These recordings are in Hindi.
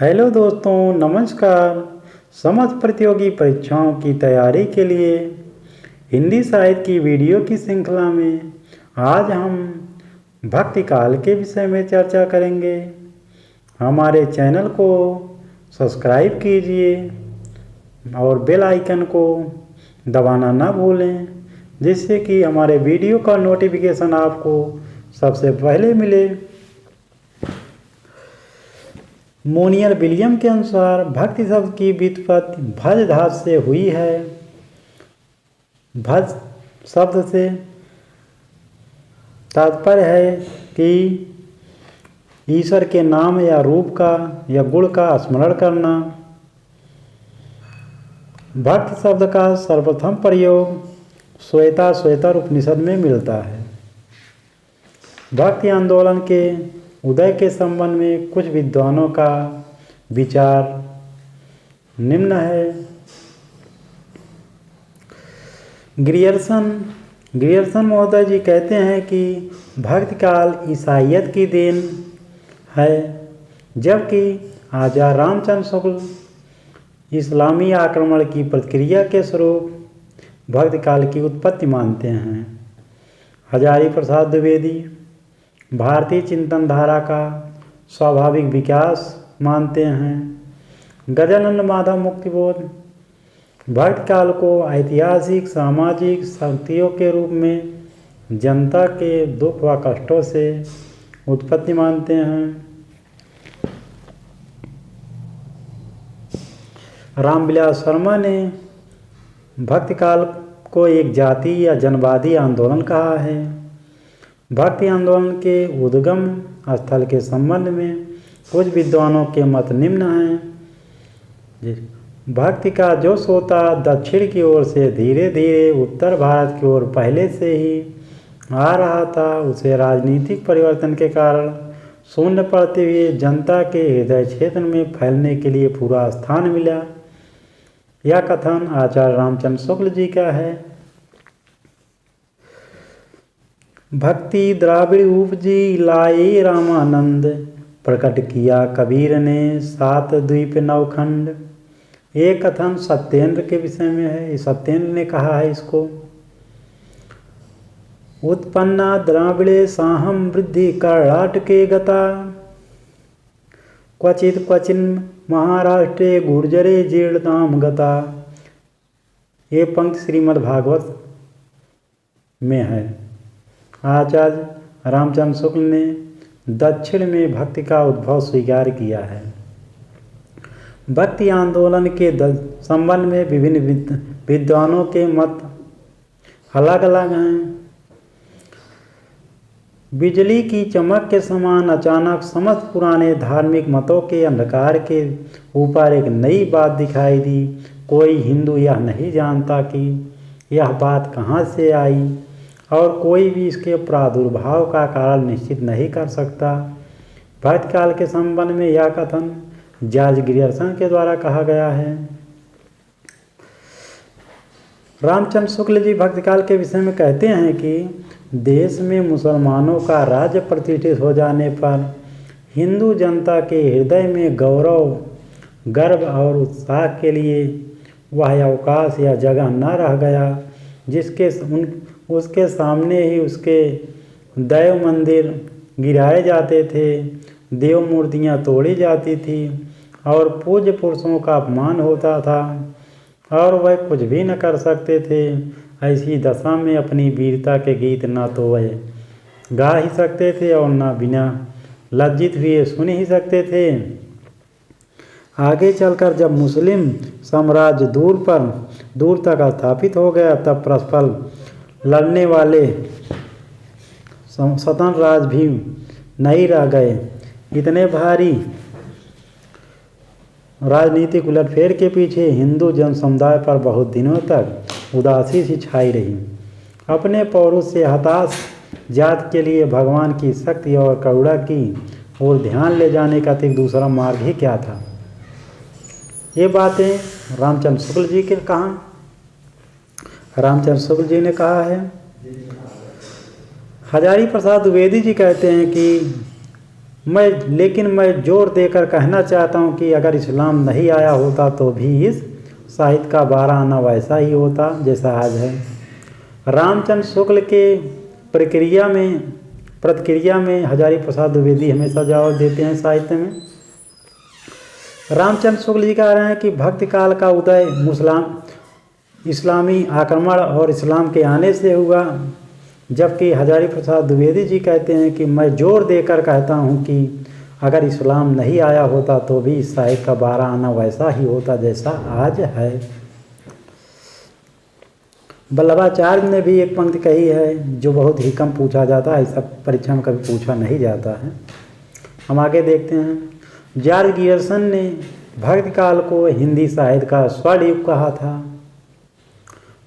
हेलो दोस्तों, नमस्कार। समस्त प्रतियोगी परीक्षाओं की तैयारी के लिए हिंदी साहित्य की वीडियो की श्रृंखला में आज हम भक्ति काल के विषय में चर्चा करेंगे। हमारे चैनल को सब्सक्राइब कीजिए और बेल आइकन को दबाना ना भूलें, जिससे कि हमारे वीडियो का नोटिफिकेशन आपको सबसे पहले मिले। मोनियल विलियम के अनुसार भक्ति शब्द की व्युत्पत्ति भज धातु से हुई है। भज शब्द से तात्पर्य है कि ईश्वर के नाम या रूप का या गुण का स्मरण करना। भक्ति शब्द का सर्वप्रथम प्रयोग श्वेता उपनिषद में मिलता है। भक्ति आंदोलन के उदय के संबंध में कुछ विद्वानों का विचार निम्न है। ग्रियर्सन महोदय जी कहते हैं कि भक्ति काल ईसाइयत की देन है, जबकि आचार्य रामचंद्र शुक्ल इस्लामी आक्रमण की प्रतिक्रिया के स्वरूप भक्ति काल की उत्पत्ति मानते हैं। हजारी प्रसाद द्विवेदी भारतीय चिंतन धारा का स्वाभाविक विकास मानते हैं। गजानंद माधव मुक्तिबोध भक्ति काल को ऐतिहासिक सामाजिक शक्तियों के रूप में जनता के दुख व कष्टों से उत्पत्ति मानते हैं। रामविलास शर्मा ने भक्ति काल को एक जाति या जनवादी आंदोलन कहा है। भक्ति आंदोलन के उद्गम स्थल के संबंध में कुछ विद्वानों के मत निम्न हैं। भक्ति का जो सोता दक्षिण की ओर से धीरे धीरे उत्तर भारत की ओर पहले से ही आ रहा था, उसे राजनीतिक परिवर्तन के कारण शून्य पड़ते हुए जनता के हृदय क्षेत्र में फैलने के लिए पूरा स्थान मिला। यह कथन आचार्य रामचंद्र शुक्ल जी का है। भक्ति द्राविड़ उपजी लाए रामानंद, प्रकट किया कबीर ने 7 द्वीप 9 खंड। एक कथन सत्येंद्र के विषय में है। सत्येंद्र ने कहा है इसको। उत्पन्ना द्राविड़े साहम वृद्धि कर्णाटके गता, क्वचित क्वचिन महाराष्ट्रे गुर्जरे जीर्णताम गता। ये पंक्ति श्रीमद् भागवत में है। आचार्य रामचंद्र शुक्ल ने दक्षिण में भक्ति का उद्भव स्वीकार किया है। भक्ति आंदोलन के संबंध में विभिन्न विद्वानों के मत अलग अलग हैं। बिजली की चमक के समान अचानक समस्त पुराने धार्मिक मतों के अंधकार के ऊपर एक नई बात दिखाई दी। कोई हिंदू यह नहीं जानता कि यह बात कहाँ से आई और कोई भी इसके प्रादुर्भाव का कारण निश्चित नहीं कर सकता। भक्ति काल के संबंध में यह कथन जॉर्ज ग्रियर्सन के द्वारा कहा गया है। रामचंद्र शुक्ल जी भक्ति काल के विषय में कहते हैं कि देश में मुसलमानों का राज्य प्रतिष्ठित हो जाने पर हिंदू जनता के हृदय में गौरव, गर्व और उत्साह के लिए वह अवकाश या जगह न रह गया, उसके सामने ही उसके देव मंदिर गिराए जाते थे, देव मूर्तियाँ तोड़ी जाती थी और पूज्य पुरुषों का अपमान होता था और वह कुछ भी न कर सकते थे। ऐसी दशा में अपनी वीरता के गीत ना तो वह गा ही सकते थे और ना बिना लज्जित हुए सुन ही सकते थे। आगे चलकर जब मुस्लिम साम्राज्य दूर तक स्थापित हो गया, तब परस्पर लड़ने वाले स्वतंत्र राज भी नहीं रह गए। इतने भारी राजनीतिक उलटफेर के पीछे हिंदू जन समुदाय पर बहुत दिनों तक उदासी सी छाई रही। अपने पौरुष से हताश जात के लिए भगवान की शक्ति और करुणा की ओर ध्यान ले जाने का दूसरा मार्ग ही क्या था। ये बातें रामचंद्र शुक्ल जी के रामचंद्र शुक्ल जी ने कहा है। हजारी प्रसाद द्विवेदी जी कहते हैं कि लेकिन मैं जोर देकर कहना चाहता हूँ कि अगर इस्लाम नहीं आया होता तो भी इस साहित्य का 12 आना वैसा ही होता जैसा आज है। रामचंद्र शुक्ल के प्रतिक्रिया में हजारी प्रसाद द्विवेदी हमेशा जवाब देते हैं साहित्य में। रामचंद्र शुक्ल जी कह रहे हैं कि भक्ति काल का उदय इस्लामी आक्रमण और इस्लाम के आने से हुआ, जबकि हजारी प्रसाद द्विवेदी जी कहते हैं कि मैं जोर देकर कहता हूं कि अगर इस्लाम नहीं आया होता तो भी इस साहित्य का 12 आना वैसा ही होता जैसा आज है। वल्लभाचार्य ने भी एक पंक्ति कही है जो बहुत ही कम पूछा जाता है, ऐसा परीक्षा में कभी पूछा नहीं जाता है। हम आगे देखते हैं। जॉर्ज गियर्सन ने भक्ति काल को हिंदी साहित्य का स्वर्ण युग कहा था।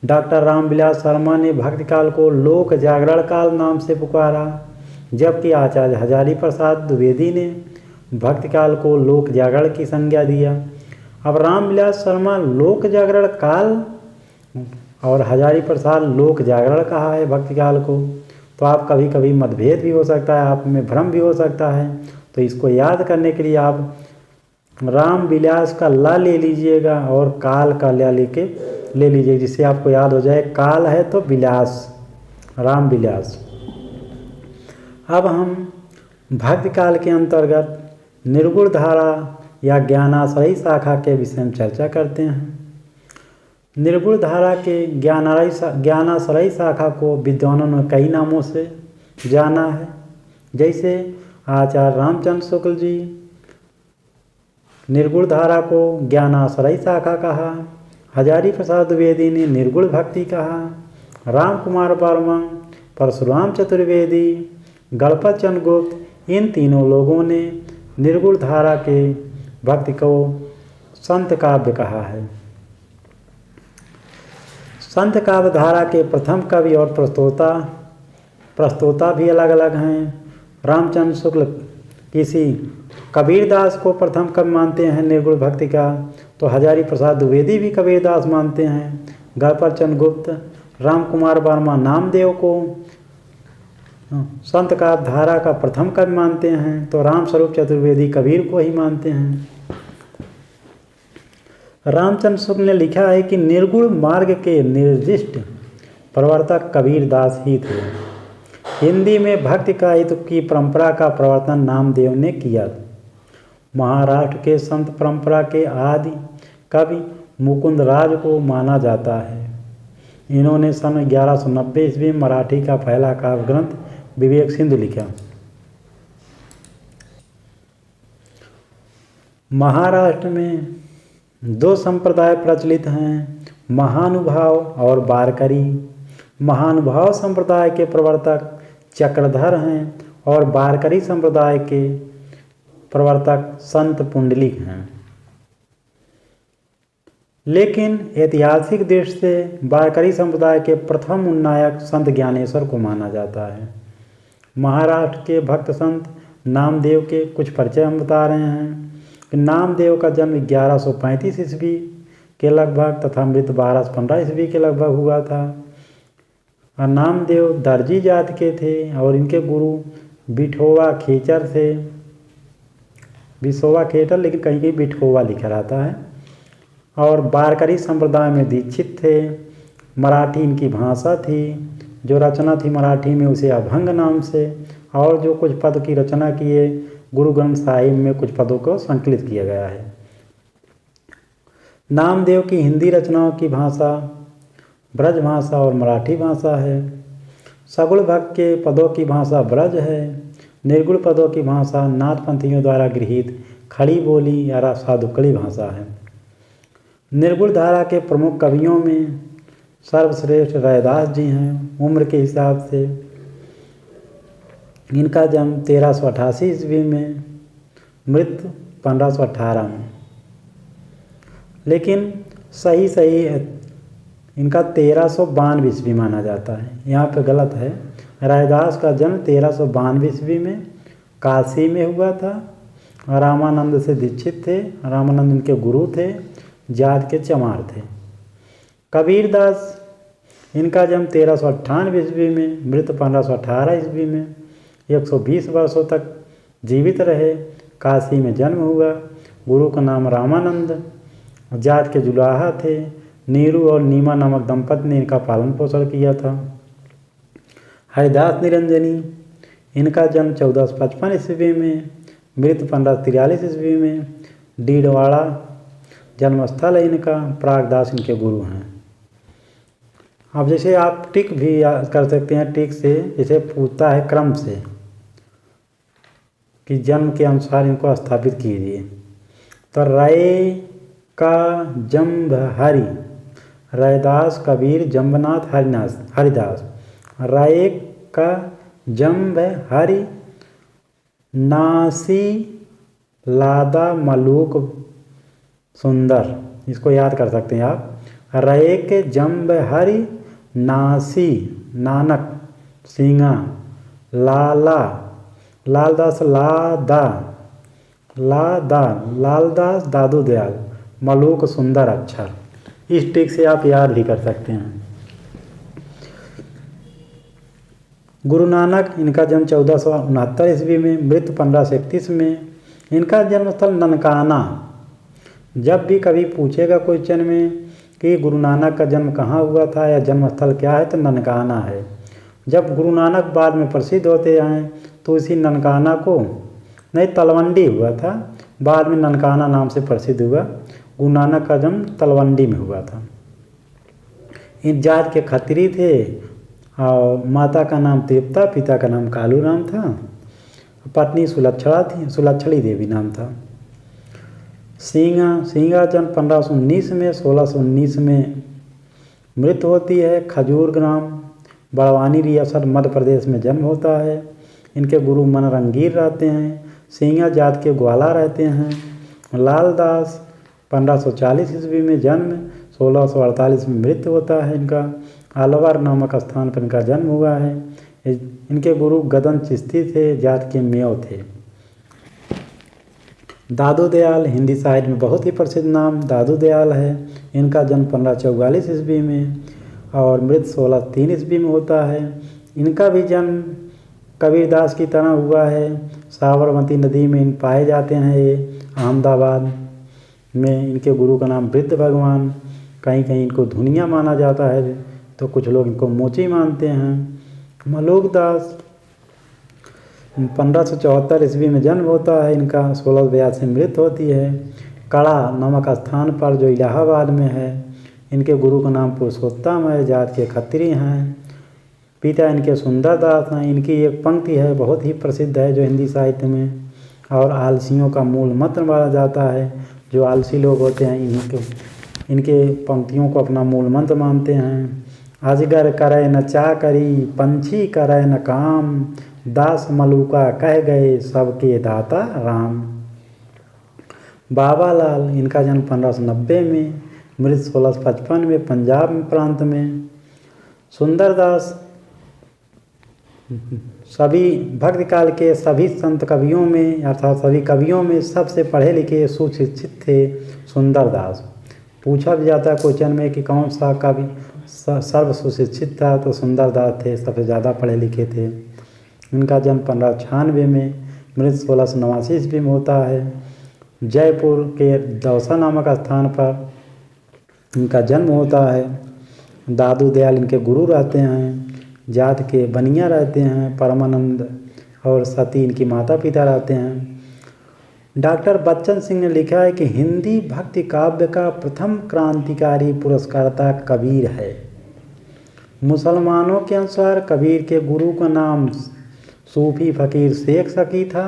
डॉक्टर रामविलास शर्मा ने भक्ति काल को लोक जागरण काल नाम से पुकारा, जबकि आचार्य हजारी प्रसाद द्विवेदी ने भक्ति काल को लोक जागरण की संज्ञा दिया। अब रामविलास शर्मा लोक जागरण काल और हजारी प्रसाद लोक जागरण कहा है भक्ति काल को, तो आप कभी कभी मतभेद भी हो सकता है, आप में भ्रम भी हो सकता है। तो इसको याद करने के लिए आप रामविलास का ला ले लीजिएगा और काल का ला ले लीजिए, जिससे आपको याद हो जाए काल है तो विलास, रामविलास। अब हम भक्ति काल के अंतर्गत निर्गुण धारा या ज्ञानाश्रयी शाखा के विषय में चर्चा करते हैं। निर्गुण धारा के ज्ञानाश्रयी शाखा को विद्वानों ने कई नामों से जाना है, जैसे आचार्य रामचंद्र शुक्ल जी निर्गुण धारा को ज्ञानाश्रयी शाखा कहा, हजारी प्रसाद द्विवेदी ने निर्गुण भक्ति कहा, राम कुमार वर्मा, परशुराम चतुर्वेदी, गणपत चंद्र गुप्त, इन तीनों लोगों ने निर्गुण धारा के भक्ति को संत काव्य कहा है। संत काव्य धारा के प्रथम कवि और प्रस्तोता भी अलग अलग हैं। रामचंद्र शुक्ल किसी कबीरदास को प्रथम कवि मानते हैं निर्गुण भक्ति का, तो हजारी प्रसाद द्विवेदी भी कबीरदास मानते हैं। गणपत चंद्र गुप्त, राम कुमार वर्मा नामदेव को संत काव्य धारा का प्रथम कवि मानते हैं, तो रामस्वरूप चतुर्वेदी कबीर को ही मानते हैं। रामचंद्र शुक्ल ने लिखा है कि निर्गुण मार्ग के निर्दिष्ट प्रवर्तक कबीरदास ही थे। हिंदी में भक्ति का हित की परंपरा का प्रवर्तन नामदेव ने किया। महाराष्ट्र के संत परंपरा के आदि कवि मुकुंद राज को माना जाता है। इन्होंने सन 1190 ईस्वी में मराठी का पहला काव्य ग्रंथ विवेक सिंधु लिखा। महाराष्ट्र में 2 संप्रदाय प्रचलित हैं, महानुभाव और वारकरी। महानुभाव संप्रदाय के प्रवर्तक चक्रधर हैं और वारकरी संप्रदाय के प्रवर्तक संत पुंडलिक हैं। लेकिन ऐतिहासिक दृष्टि से वारकरी संप्रदाय के प्रथम उन्नायक संत ज्ञानेश्वर को माना जाता है। महाराष्ट्र के भक्त संत नामदेव के कुछ परिचय हम बता रहे हैं कि नामदेव का जन्म 1135 ईस्वी के लगभग तथा मृत्यु 1215 ईस्वी के लगभग हुआ था। और नामदेव दर्जी जाति के थे और इनके गुरु बिठोवा खेचर थे, बिसोवा खेटर, लेकिन कहीं कहीं बिठोवा लिखा रहता है। और वारकरी संप्रदाय में दीक्षित थे। मराठी इनकी भाषा थी, जो रचना थी मराठी में उसे अभंग नाम से, और जो कुछ पद की रचना किए गुरु ग्रंथ साहिब में कुछ पदों को संकलित किया गया है। नामदेव की हिंदी रचनाओं की भाषा ब्रज भाषा और मराठी भाषा है। सगुण भक्त के पदों की भाषा ब्रज है। निर्गुण पदों की भाषा नाथपंथियों द्वारा गृहीत खड़ी बोली या साधुकड़ी भाषा है। निर्गुण धारा के प्रमुख कवियों में सर्वश्रेष्ठ रैदास जी हैं। उम्र के हिसाब से इनका जन्म 1388 ईस्वी में, मृत्यु 1518 में, लेकिन सही इनका 1392 ईस्वी माना जाता है। यहाँ पे गलत है। रैदास का जन्म 1392 ईस्वी में काशी में हुआ था। रामानंद से दीक्षित थे। रामानंद उनके गुरु थे, जात के चमार थे। कबीरदास इनका जन्म 1398 ईस्वी में, मृत्यु 1518 ईस्वी में। 120 वर्षों तक जीवित रहे। काशी में जन्म हुआ। गुरु का नाम रामानंद। जात के जुलाहा थे। नीरू और नीमा नामक दंपति ने इनका पालन पोषण किया था। हरिदास निरंजनी, इनका जन्म 1455 ईस्वी में, मृत्यु 1543 ईस्वी में। डीडवाड़ा जन्मस्थल है इनका। प्रागदास इनके गुरु हैं। अब जैसे आप टिक भी कर सकते हैं, टिक से जैसे पूछता है क्रम से कि जन्म के अनुसार इनको स्थापित कीजिए। तो राय का जम्ब हरि, रैदास कबीर जम्बनाथ हरिदास। राय का जम्ब हरि, नासी लादा मलूक सुंदर। इसको याद कर सकते हैं आप। राय के जम्ब हरि, नासी नानक सिंगा, लाला लालदास लालदास दादू दयाल, मलूक सुंदर अक्षर। इस टिक से आप याद भी कर सकते हैं। गुरु नानक, इनका जन्म 1469 ईस्वी में, मृत्यु 1531 में। इनका जन्मस्थल ननकाना। जब भी कभी पूछेगा क्वेश्चन में कि गुरु नानक का जन्म कहाँ हुआ था या जन्मस्थल क्या है, तो ननकाना है। जब गुरु नानक बाद में प्रसिद्ध होते आए तो इसी ननकाना को, नहीं तलवंडी हुआ था, बाद में ननकाना नाम से प्रसिद्ध हुआ। गुरु नानक का जन्म तलवंडी में हुआ था। इन जात के खत्री थे और माता का नाम देवता, पिता का नाम कालू राम था। पत्नी सुलक्षणी देवी नाम था। सिंगा जन्म 1519 में, 1619 में मृत्यु होती है। खजूर ग्राम बड़वानी रियासत मध्य प्रदेश में जन्म होता है। इनके गुरु मनरंगीर रहते हैं। सिंगा जात के ग्वाला रहते हैं। लालदास 1540 ईस्वी में जन्म, 1648 में मृत्यु होता है इनका। अलवर नामक स्थान पर इनका जन्म हुआ है। इनके गुरु गदन चिश्ती थे, जात के मेव थे। दादू दयाल, हिंदी साहित्य में बहुत ही प्रसिद्ध नाम दादू दयाल है। इनका जन्म 1544 ईस्वी में और मृत्यु 1603 ईस्वी में होता है। इनका भी जन्म कबीरदास की तरह हुआ है। साबरमती नदी में इन पाए जाते हैं। ये अहमदाबाद में। इनके गुरु का नाम वृद्ध भगवान, कहीं कहीं इनको धुनिया माना जाता है, तो कुछ लोग इनको मोची मानते हैं। मलूकदास 1574 ईस्वी में जन्म होता है इनका। 1682 में मृत्यु होती है। कड़ा नामक स्थान पर जो इलाहाबाद में है। इनके गुरु का नाम पुरुषोत्तम है, जात के खत्री हैं। पिता इनके सुंदरदास हैं। इनकी एक पंक्ति है बहुत ही प्रसिद्ध है जो हिंदी साहित्य में, और आलसियों का मूल मंत्र माना जाता है। जो आलसी लोग होते हैं इनके पंक्तियों को अपना मूल मंत्र मानते हैं। अजगर करे न चाकरी, पंछी करे न काम, दास मलूका कह गए सबके दाता राम। बाबा लाल, इनका जन्म 1590 में, मृत्यु 1655 में, पंजाब प्रांत में। सुंदरदास सभी भक्ति काल के सभी संत कवियों में, अर्थात सभी कवियों में सबसे पढ़े लिखे सुशिक्षित थे सुंदरदास। पूछा भी जाता है क्वेश्चन में कि कौन सा कवि सर्व सुशिक्षित था, तो सुंदरदास थे, सबसे ज़्यादा पढ़े लिखे थे। इनका जन्म 1596 में, मृत्यु 1689 ईस्वी में होता है। जयपुर के दौसा नामक स्थान पर इनका जन्म होता है। दादू दयाल इनके गुरु रहते हैं। जात के बनिया रहते हैं। परमानंद और सती इनकी माता पिता रहते हैं। डॉक्टर बच्चन सिंह ने लिखा है कि हिंदी भक्ति काव्य का प्रथम क्रांतिकारी पुरस्कर्ता कबीर है। मुसलमानों के अनुसार कबीर के गुरु का नाम सूफी फ़कीर शेख सकी था।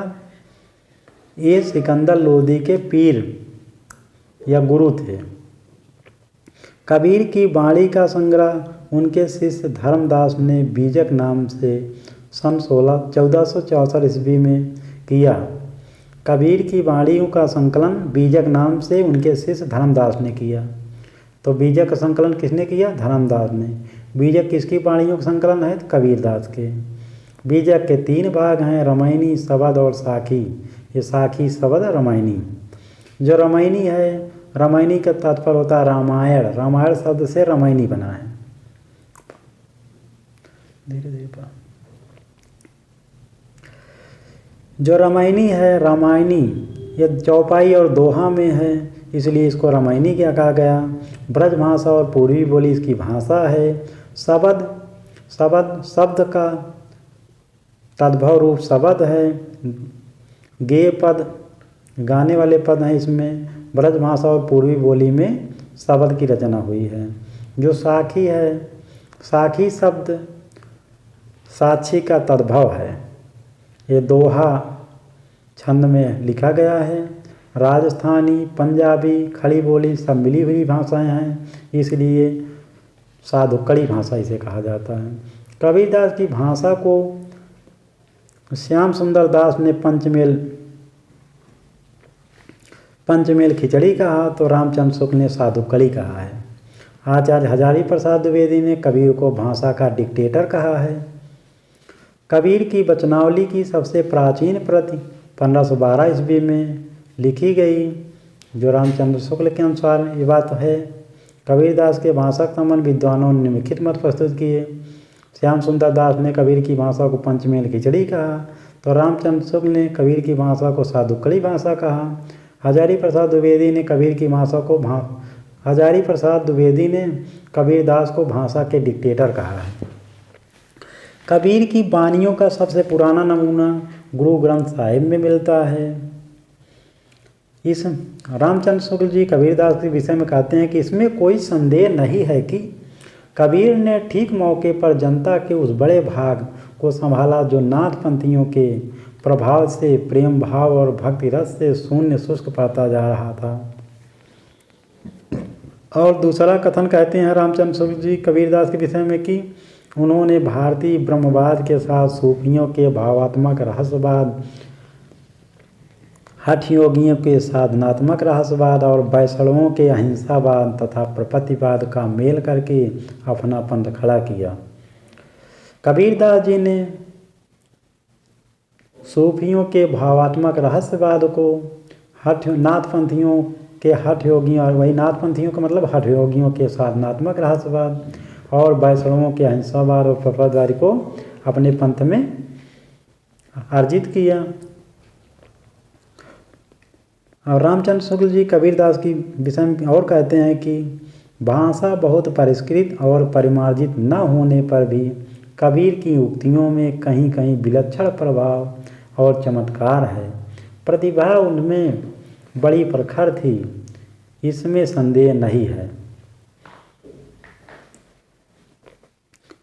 ये सिकंदर लोदी के पीर या गुरु थे। कबीर की वाणी का संग्रह उनके शिष्य धर्मदास ने बीजक नाम से सन 1464 ईस्वी में किया। कबीर की वाणियों का संकलन बीजक नाम से उनके शिष्य धर्मदास ने किया। तो बीजक का संकलन किसने किया? धर्मदास ने। बीजक किसकी वाणियों का संकलन है? कबीरदास के। बीजक के 3 भाग हैं, रामायणी, शबद और साखी। ये साखी, शबद, रामायणी। जो रामायणी है, रामायणी का तात्पर्य होता है रामायण। रामायण शब्द से रामायणी बना है। धीरे धीरे जो रामायणी है, रामायणी ये चौपाई और दोहा में है, इसलिए इसको रामायणी क्या कहा गया। ब्रज भाषा और पूर्वी बोली इसकी भाषा है। शब्द का तद्भव रूप शब्द है। गेय पद गाने वाले पद हैं इसमें। ब्रज भाषा और पूर्वी बोली में शब्द की रचना हुई है। जो साखी है, साखी शब्द साक्षी का तद्भव है। ये दोहा छंद में लिखा गया है। राजस्थानी, पंजाबी, खड़ी बोली सब मिली हुई भाषाएं हैं, इसलिए साधुकड़ी भाषा इसे कहा जाता है। कबीरदास की भाषा को श्याम सुंदर दास ने पंचमेल खिचड़ी कहा, तो रामचंद्र शुक्ल ने साधुकड़ी कहा है। आचार्य हजारी प्रसाद द्विवेदी ने कबीर को भाषा का डिक्टेटर कहा है। कबीर की वचनावली की सबसे प्राचीन प्रति 1512 ईस्वी में लिखी गई, जो रामचंद्र शुक्ल के अनुसार ये बात है। कबीरदास के भाषा संबंध विद्वानों ने निम्नलिखित मत प्रस्तुत किए। श्याम सुंदर दास ने कबीर की भाषा को पंचमेल खिचड़ी कहा, तो रामचंद्र शुक्ल ने कबीर की भाषा को साधुकड़ी भाषा कहा। हजारी प्रसाद द्विवेदी ने कबीरदास को भाषा के डिक्टेटर कहा है। कबीर की वाणियों का सबसे पुराना नमूना गुरु ग्रंथ साहिब में मिलता है। इस रामचंद्र शुक्ल जी कबीरदास के विषय में कहते हैं कि इसमें कोई संदेह नहीं है कि कबीर ने ठीक मौके पर जनता के उस बड़े भाग को संभाला जो नाथपंथियों के प्रभाव से प्रेम भाव और भक्ति रस से शून्य शुष्क पाता जा रहा था। और दूसरा कथन कहते हैं रामचंद्र शुक्ल जी कबीरदास के विषय में कि उन्होंने भारतीय ब्रह्मवाद के साथ सूफियों के भावात्मक रहस्यवाद, हठ योगियों के साधनात्मक रहस्यवाद और वैष्णवों के अहिंसावाद तथा प्रपत्तिवाद का मेल करके अपना पंथ खड़ा किया। कबीरदास जी ने सूफियों के भावात्मक रहस्यवाद को नाथपंथियों के हठ योगियों, वही नाथपंथियों का मतलब हठ योगियों के साधनात्मक रहस्यवाद और वैष्णवों के अहिंसावाद और प्रपत्तिवाद को अपने पंथ में अर्जित किया। और रामचंद्र शुक्ल जी कबीरदास की विषय में और कहते हैं कि भाषा बहुत परिष्कृत और परिमार्जित न होने पर भी कबीर की उक्तियों में कहीं कहीं विलक्षण प्रभाव और चमत्कार है। प्रतिभा उनमें बड़ी प्रखर थी, इसमें संदेह नहीं है।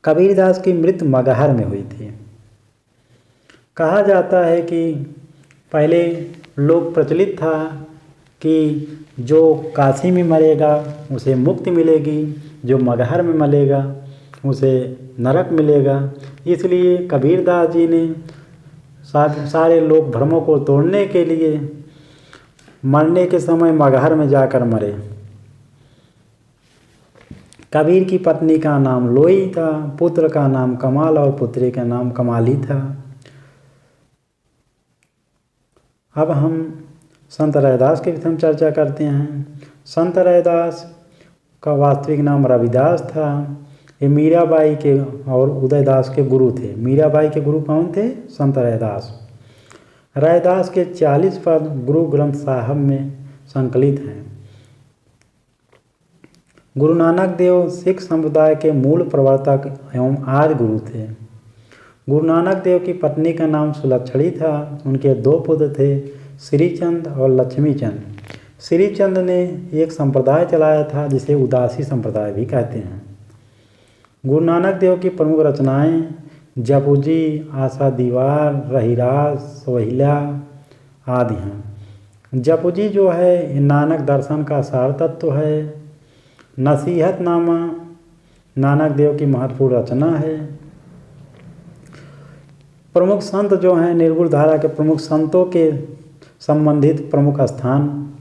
कबीरदास की मृत्यु मगहर में हुई थी। कहा जाता है कि पहले लोग प्रचलित था कि जो काशी में मरेगा उसे मुक्ति मिलेगी, जो मगहर में मरेगा उसे नरक मिलेगा। इसलिए कबीरदास जी ने सारे लोग भ्रमों को तोड़ने के लिए मरने के समय मगहर में जाकर मरे। कबीर की पत्नी का नाम लोई था, पुत्र का नाम कमाल और पुत्री का नाम कमाली था। अब हम संत रैदास के विषय में चर्चा करते हैं। संत रैदास का वास्तविक नाम रविदास था। ये मीराबाई के और उदयदास के गुरु थे। मीराबाई के गुरु कौन थे? संत रैदास। रैदास के 40 पद गुरु ग्रंथ साहब में संकलित हैं। गुरु नानक देव सिख संप्रदाय के मूल प्रवर्तक एवं आदि गुरु थे। गुरु नानक देव की पत्नी का नाम सुलक्षणी था। उनके 2 पुत्र थे, श्रीचंद और लक्ष्मीचंद। श्रीचंद ने एक संप्रदाय चलाया था जिसे उदासी संप्रदाय भी कहते हैं। गुरु नानक देव की प्रमुख रचनाएं जपुजी, आशा दीवार, रहीराज, सोहिला आदि हैं। जपुजी जो है नानक दर्शन का सार तत्व है। नसीहतनामा नानक देव की महत्वपूर्ण रचना है। प्रमुख संत जो हैं निर्गुण धारा के प्रमुख संतों के संबंधित प्रमुख स्थान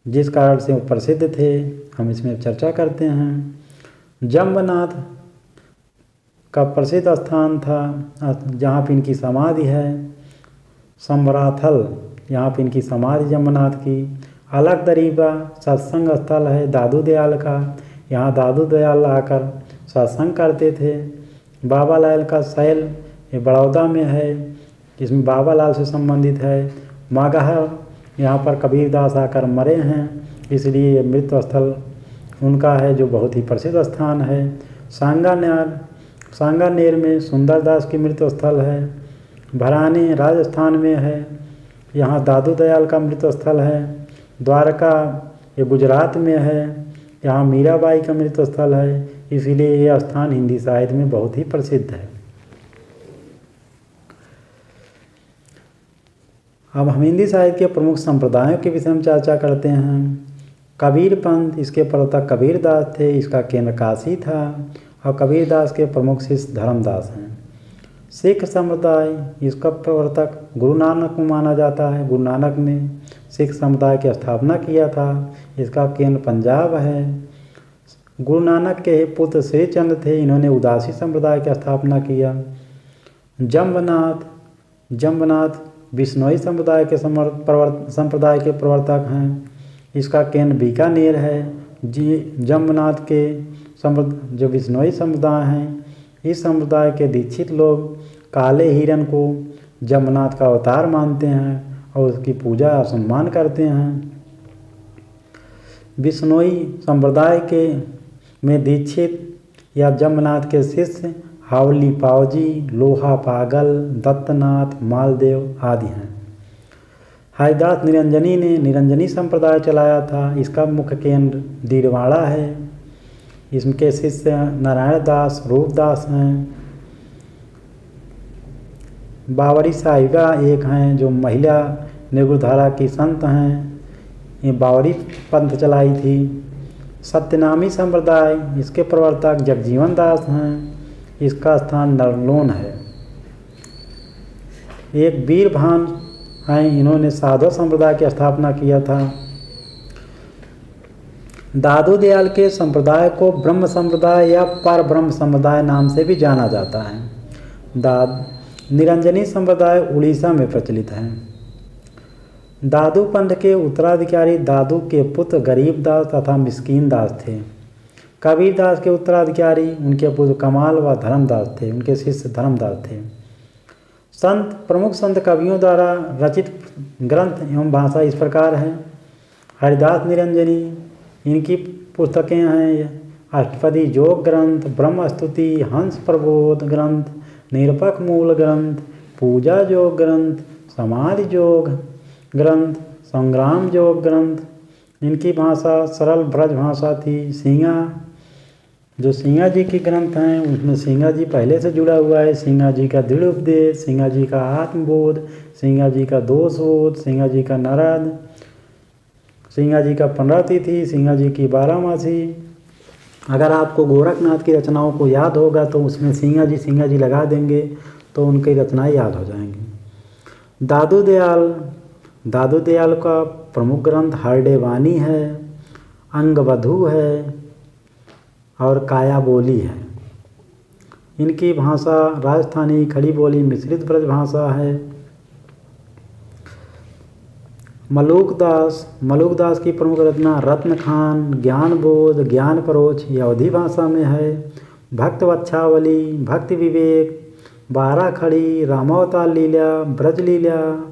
जिस कारण से वो प्रसिद्ध थे, हम इसमें चर्चा करते हैं। जम्बनाथ का प्रसिद्ध स्थान था जहाँ पे इनकी समाधि है। संबराथल यहाँ पे इनकी समाधि जम्बनाथ की। अलग दरीबा सत्संग स्थल है दादू दयाल का। यहाँ दादू दयाल आकर सत्संग करते थे। बाबा लाल का शैल ये बड़ौदा में है। इसमें बाबा लाल से संबंधित है। मागहर, यहाँ पर कबीरदास आकर मरे हैं, इसलिए ये मृत्यु स्थल उनका है, जो बहुत ही प्रसिद्ध स्थान है। सांगानेर में सुंदरदास की मृत्यु स्थल है। भरानी राजस्थान में है, यहाँ दादू दयाल का मृत्यु स्थल है। द्वारका ये गुजरात में है, यहाँ मीराबाई का मृत्यु स्थल है, इसीलिए यह स्थान हिंदी साहित्य में बहुत ही प्रसिद्ध है। अब हम हिंदी साहित्य के प्रमुख संप्रदायों के विषय में चर्चा करते हैं। कबीर पंथ, इसके प्रवर्तक कबीरदास थे, इसका केंद्र काशी था और कबीरदास के प्रमुख शिष्य धर्मदास हैं। सिख समुदाय, इसका प्रवर्तक गुरु नानक को माना जाता है। गुरु नानक ने सिख समुदाय की स्थापना किया था, इसका केंद्र पंजाब है। गुरु नानक के पुत्र श्री चंद्र थे, इन्होंने उदासी संप्रदाय की स्थापना किया। जम्बनाथ बिश्नोई संप्रदाय के प्रवर्तक हैं, इसका केंद्र बीकानेर है। जम्बनाथ के जो बिश्नोई समुदाय हैं, इस समुदाय के दीक्षित लोग काले हिरन को जम्बनाथ का अवतार मानते हैं और उसकी पूजा और सम्मान करते हैं। बिश्नोई संप्रदाय के में दीक्षित या जम्बनाथ के शिष्य हावली पावजी, लोहा पागल, दत्तनाथ, मालदेव आदि हैं। हरिदास निरंजनी ने निरंजनी संप्रदाय चलाया था, इसका मुख्य केंद्र दीरवाड़ा है। इसके शिष्य नारायण दास, रूपदास हैं। बावरी साहिबा एक हैं, जो महिला निर्गुणधारा की संत हैं, ये बावरी पंथ चलाई थी। सत्यनामी संप्रदाय, इसके प्रवर्तक जगजीवन दास हैं, इसका स्थान नरलोन है। एक वीरभान हैं, इन्होंने साधु संप्रदाय की स्थापना किया था। दादू दयाल के संप्रदाय को ब्रह्म संप्रदाय या पर ब्रह्म संप्रदाय नाम से भी जाना जाता है। निरंजनी संप्रदाय उड़ीसा में प्रचलित है। दादू पंथ के उत्तराधिकारी दादू के पुत्र गरीबदास तथा मिस्कीन दास थे। कबीरदास के उत्तराधिकारी उनके पुत्र कमाल व धर्मदास थे, उनके शिष्य धर्मदास थे। प्रमुख संत कवियों द्वारा रचित ग्रंथ एवं भाषा इस प्रकार है। हरिदास निरंजनी, इनकी पुस्तकें हैं अष्टपदी योग ग्रंथ, ब्रह्म स्तुति, हंस प्रबोध ग्रंथ, निरपक मूल ग्रंथ, पूजा योग ग्रंथ, समाधि योग ग्रंथ, संग्राम योग ग्रंथ। इनकी भाषा सरल ब्रज भाषा थी। सिंगा जी के ग्रंथ हैं, उसमें सिंगा जी पहले से जुड़ा हुआ है। सिंगा जी का दृढ़ उपदेश, सिंगा जी का आत्मबोध, सिंगा जी का दोषबोध, सिंगा जी का नारद, सिंगा जी का 15 तिथि, सिंगा जी की 12 मासी। अगर आपको गोरखनाथ की रचनाओं को याद होगा तो उसमें सिंगा जी लगा देंगे तो उनकी रचनाएं याद हो जाएंगी। दादू दयाल का प्रमुख ग्रंथ हरडेवानी है, अंगवधू है और काया बोली है। इनकी भाषा राजस्थानी खड़ी बोली मिश्रित ब्रज भाषा है। मलूकदास की प्रमुख रचना रत्नखान, ज्ञानबोध, ज्ञान परोच ये अवधी भाषा में है। भक्त वच्छावली, भक्ति विवेक, 12 खड़ी, रामावतार लीला, ब्रज लीला,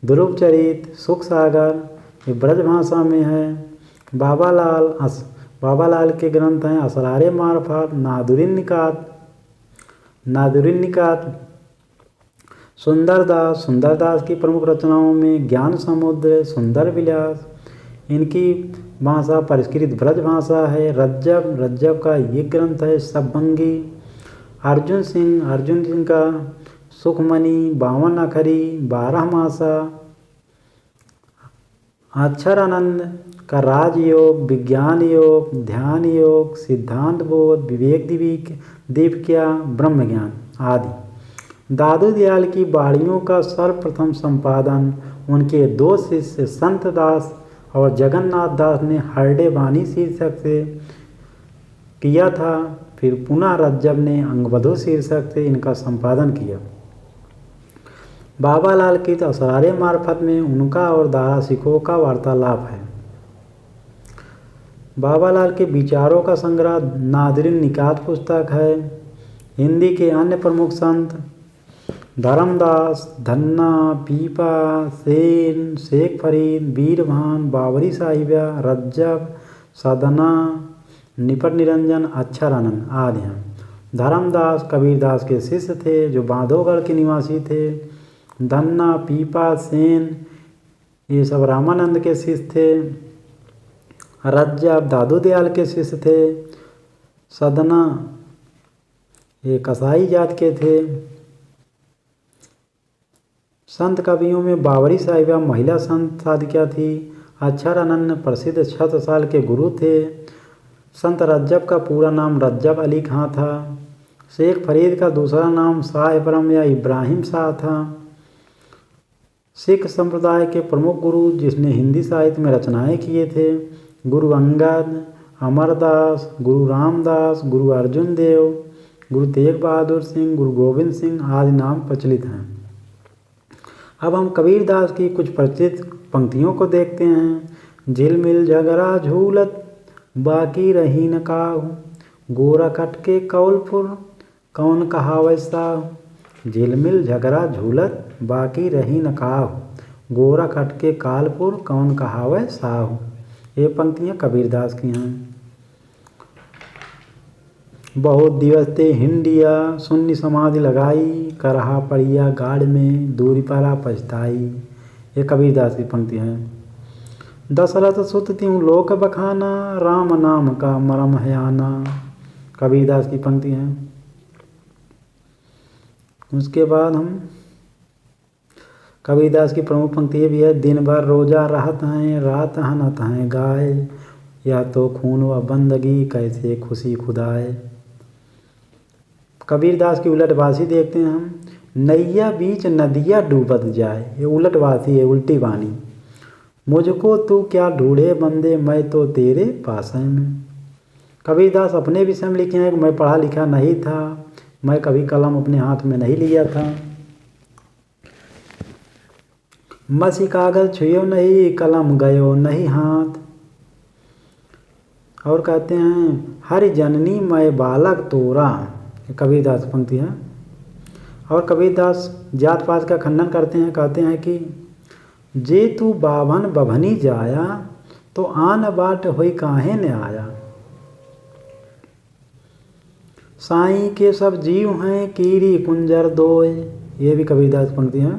ध्रुव चरित, सुख सागर ये ब्रज भाषा में है। बाबा लाल के ग्रंथ हैं असरारे मार्फत, नादुरिन निकात। सुंदरदास की प्रमुख रचनाओं में ज्ञान समुद्र, सुंदर विलास। इनकी भाषा परिष्कृत ब्रज भाषा है। रज्जब का ये ग्रंथ है सबभंगी। अर्जुन सिंह का सुखमणि, 52 अखरी, 12 मासा। अक्षरानंद का राजयोग, विज्ञान योग, ध्यान योग, सिद्धांत बोध, विवेक दीपिका, ब्रह्म ज्ञान आदि। दादू दयाल की बाड़ियों का सर्वप्रथम संपादन उनके 2 शिष्य संत दास और जगन्नाथ दास ने हरडेवानी शीर्षक से किया था। फिर पुनः रज्जब ने अंगवधू शीर्षक से इनका संपादन किया। बाबा लाल की असरारे मार्फत में उनका और दारा सिखों का वार्तालाप है। बाबा लाल के विचारों का संग्रह नादरिन निकात पुस्तक है। हिंदी के अन्य प्रमुख संत धर्मदास, धन्ना, पीपा, सेन, शेख फरीद, बीरभान, बाबरी साहिबा, रज्जब, सदना, निपट निरंजन, अक्षरानंद आदि हैं। धर्मदास कबीरदास के शिष्य थे जो बांधवगढ़ के निवासी थे। धन्ना, पीपा, सेन ये सब रामानंद के शिष्य थे। रज्जब दादू दयाल के शिष्य थे। सदना ये कसाई जात के थे। संत कवियों में बाबरी साहिबा महिला संत साधिका थी। अक्षरानंद प्रसिद्ध छत्रसाल के गुरु थे। संत रज्जब का पूरा नाम रज्जब अली खां था। शेख फरीद का दूसरा नाम शाह इब्राहिम या इब्राहिम शाह था। सिख संप्रदाय के प्रमुख गुरु जिसने हिंदी साहित्य में रचनाएं किए थे गुरु अंगद, अमरदास, गुरु रामदास, गुरु अर्जुन देव, गुरु तेग बहादुर सिंह, गुरु गोविंद सिंह आदि नाम प्रचलित हैं। अब हम कबीरदास की कुछ प्रचलित पंक्तियों को देखते हैं। झिलमिल झगड़ा झूलत बाकी रही न काहू, गोरा कटके कौलपुर कौन कहावै साहू। झिलमिल झगड़ा झूलत बाकी रही न काहू, गोरा कटके कालपुर कौन कहावै साहू। ये पंक्तियाँ कबीरदास की हैं। बहुत दिवस ते हिंडिया शून्य समाधि लगाई, करहा पड़िया गाड़ में दूरी परा पछताई। ये कबीरदास की पंक्ति है। दशरथ सुत त्यों लोक बखाना, राम नाम का मरम है आना। कबीरदास की पंक्ति है। उसके बाद हम कबीरदास की प्रमुख पंक्ति ये भी है। दिन भर रोजा रहत हैं, रात हनत हैं गाय, या तो खून व बंदगी कैसे खुशी खुदाए। कबीरदास की उलटवासी देखते हैं हम। नैया बीच नदिया डूबत जाए, ये उलटवासी है, उल्टी वाणी। मुझको तू क्या ढूंढे बंदे, मैं तो तेरे पास में। कबीरदास अपने विषय में लिखे हैं कि मैं पढ़ा लिखा नहीं था, मैं कभी कलम अपने हाथ में नहीं लिया था। मसी कागज छुयो नहीं, कलम गयो नहीं हाथ। और कहते हैं हरि जननी मैं बालक तोरा। कबीरदास पंक्ति है। और कबीरदास जात पात का खंडन करते हैं। कहते हैं कि जे तू बाभन बभनी जाया, तो आन बाट होई काहे न आया। साईं के सब जीव हैं कीरी कुंजर दोय। ये भी कबीरदास पंक्ति है।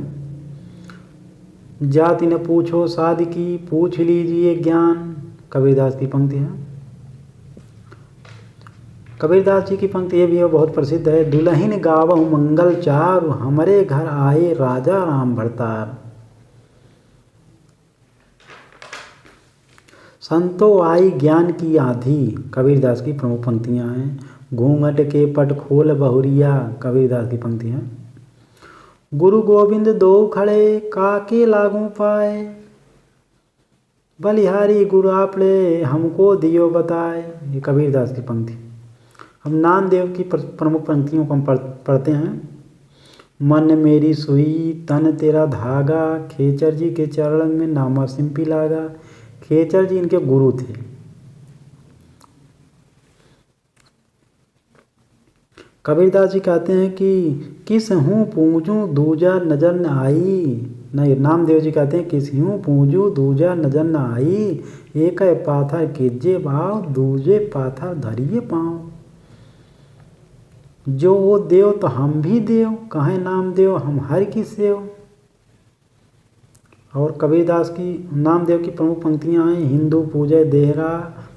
जाति न पूछो साधकी, पूछ लीजिए ज्ञान। कबीरदास की पंक्ति है। कबीरदास जी की पंक्ति ये भी है, बहुत प्रसिद्ध है। दुल्हिन गावहु मंगल चारु, हमरे घर आए राजा राम भरतार। संतो आई ज्ञान की आधी। कबीरदास की प्रमुख पंक्तियां हैं। घूंघट के पट खोल बहुरिया। कबीरदास की पंक्ति है। गुरु गोविंद दो खड़े, काके लागू पाए, बलिहारी गुरु आपले हमको दियो बताए। ये कबीरदास की पंक्ति। अब नामदेव की प्रमुख पंक्तियों को हम पढ़ते हैं। मन मेरी सुई तन तेरा धागा, खेचर जी के चरण में नामा सिंपी लागा। खेचर जी इनके गुरु थे। कबीरदास जी कहते हैं कि किस हूँ पूजूं दूजा नजर न आई। नहीं, नामदेव जी कहते हैं किस हूँ पूजूं दूजा नजर न आई, एक पाथर कीजे भाव दूजे पाथर धरिए पाँव। जो वो देव तो हम भी देव, कहे नाम देव हम हर की सेव। और कबीरदास की नामदेव की प्रमुख पंक्तियां हैं। हिंदू पूजे देहरा,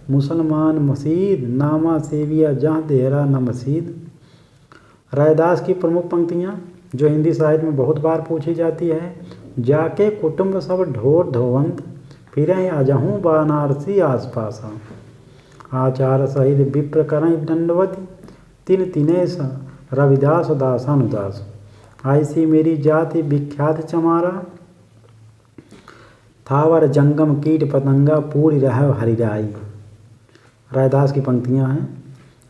मुसलमान मसीद, नामा सेविया जहाँ देहरा न मसीद। रैदास की प्रमुख पंक्तियां जो हिंदी साहित्य में बहुत बार पूछी जाती है। जाके कुटुंब सब ढोर धोवंत, फिर अजहूँ बनारसी आसपास। आचार सहित विप्र करई दंडवती, तिन तिनेश रविदास दासानुदास। ऐसी मेरी जाति विख्यात चमारा, थावर जंगम कीट पतंगा पूरी रह हरिराई। रैदास की पंक्तियां हैं।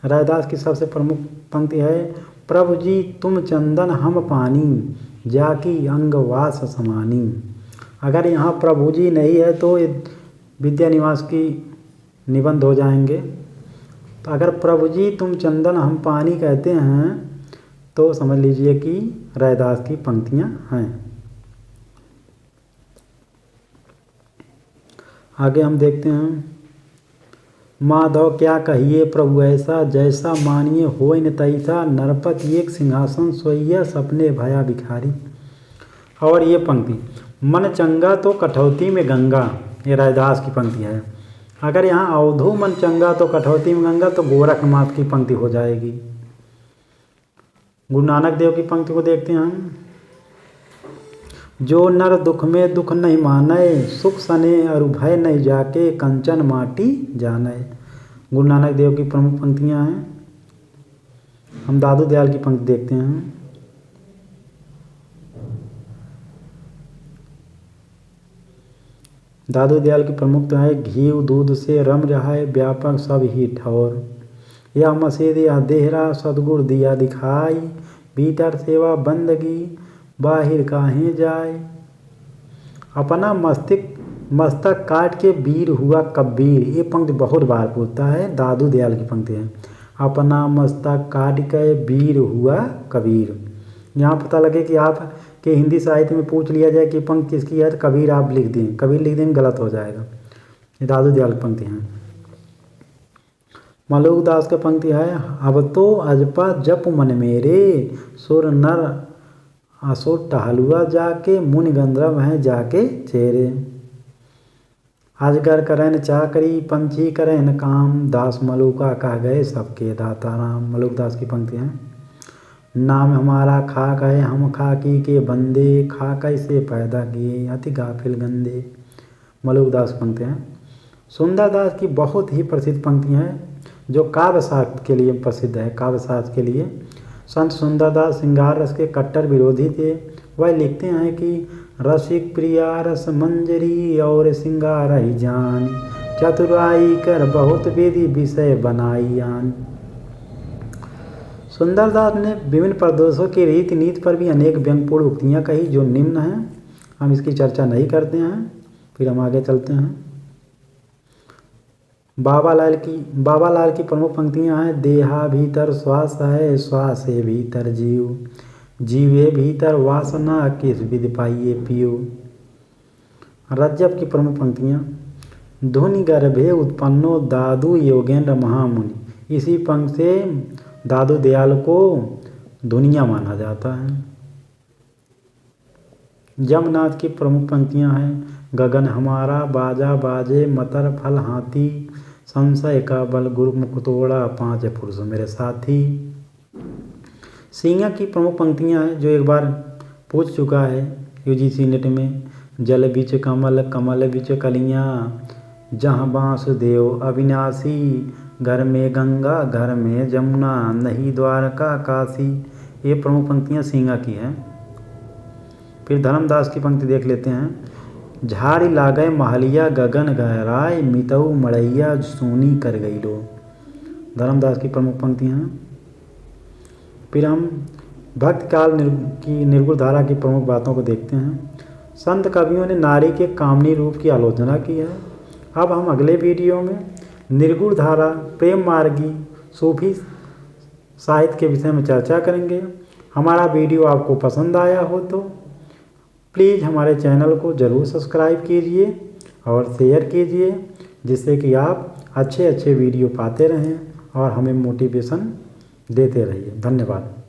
रैदास की सबसे प्रमुख पंक्ति है। प्रभु जी तुम चंदन हम पानी, जाकी अंग वास समानी। अगर यहाँ प्रभु जी नहीं है तो विद्यानिवास की निबंध हो जाएंगे। तो अगर प्रभु जी तुम चंदन हम पानी कहते हैं तो समझ लीजिए कि रैदास की पंक्तियाँ हैं। आगे हम देखते हैं। माधव क्या कहिए प्रभु ऐसा, जैसा मानिए होय न तैसा, नरपति एक सिंहासन सोइया, सपने भया भिखारी। और ये पंक्ति, मन चंगा तो कठौती में गंगा, ये रैदास की पंक्ति है। अगर यहाँ अवधू मन चंगा तो कठौती में गंगा, तो गोरखनाथ की पंक्ति हो जाएगी। गुरु नानक देव की पंक्ति को देखते हैं हम। जो नर दुख में दुख नहीं माने, सुख सने और भय नहीं जाके, कंचन माटी जाने। गुरु नानक देव की प्रमुख पंक्तियाँ हैं। हम दादू दयाल की पंक्ति देखते हैं। दादू दयाल की प्रमुख तो है, घी दूध से रम रहा है व्यापक सब ही ठौर, या मसीद या देहरा सदगुरु दिया दिखाई, भीतर सेवा बंदगी बाहिर काहे जाए। अपना मस्तक काट के वीर हुआ कबीर, ये पंक्ति बहुत बार पूछता है, दादू दयाल की पंक्ति है। अपना मस्तक काट के वीर हुआ कबीर। यहाँ पता लगे कि आप के हिंदी साहित्य में पूछ लिया जाए कि पंक्ति किसकी है, तो कबीर आप लिख दें, कबीर लिख दें गलत हो जाएगा। ये दादू दयाल की पंक्ति हैं। मलुक दास का पंक्ति है, अब तो अजपा जप मन मेरे, सुर नर असुर टहलुआ जाके, मुनि गंधर्व हैं जाके चेरे। अजगर करें चाकरी, पंछी करें काम, दास मलुका कह गए सबके दाता राम। मलुक दास की पंक्ति है। नाम हमारा खाक है, हम खाकी के बंदे, खा कैसे पैदा किए अति गाफिल गंदे। मलुक दास पंक्ति हैं। सुंदरदास की बहुत ही प्रसिद्ध पंक्ति हैं, जो काव्य साहित्य के लिए प्रसिद्ध है। काव्य साहित्य के लिए संत सुंदरदास श्रृंगार रस के कट्टर विरोधी थे। वह लिखते हैं कि रसिक प्रिया रस मंजरी, और श्रृंगार ही जान, चतुराई कर बहुत विधि विषय बनाई आन। सुंदरदास ने विभिन्न प्रदेशों की रीति नीति पर भी अनेक व्यंग्यपूर्ण उक्तियाँ कही, जो निम्न हैं। हम इसकी चर्चा नहीं करते हैं, फिर हम आगे चलते हैं। बाबा लाल की प्रमुख पंक्तियाँ हैं। देहा भीतर श्वास है, श्वास है भीतर जीव, जीवे भीतर वासना, किस विधि पाइए पियो। रज्जब की प्रमुख पंक्तियाँ। धुनि गर्भे उत्पन्नो दादू योगेंद्र महामुनि। इसी पंक्ति से दादू दयाल को दुनिया माना जाता है। जमनाथ की प्रमुख पंक्तियाँ हैं। गगन हमारा बाजा बाजे, मतर फल हाथी, संशय का बल गुरुमुख तोड़ा, पांच पुरुष मेरे साथी। सिंह की प्रमुख पंक्तियाँ हैं, जो एक बार पूछ चुका है यूजीसी नेट में। जल बीच कमल, कमल बीच कलियाँ, जहाँ वासुदेव अविनाशी, घर में गंगा घर में जमुना, नहीं द्वारका काशी। ये प्रमुख पंक्तियाँ सिंह की हैं। फिर धर्मदास की पंक्ति देख लेते हैं। झाड़ी लागय महलिया, गगन गहराय, मितऊ मड़ैया, सूनी कर गई लो। धर्मदास की प्रमुख पंक्तियाँ हैं। फिर हम भक्त काल की निर्गुण धारा की प्रमुख बातों को देखते हैं। संत कवियों ने नारी के कामनी रूप की आलोचना की है। अब हम अगले वीडियो में निर्गुण धारा, प्रेम मार्गी, सूफी साहित्य के विषय में चर्चा करेंगे। हमारा वीडियो आपको पसंद आया हो तो प्लीज़ हमारे चैनल को ज़रूर सब्सक्राइब कीजिए और शेयर कीजिए, जिससे कि आप अच्छे वीडियो पाते रहें और हमें मोटिवेशन देते रहिए। धन्यवाद।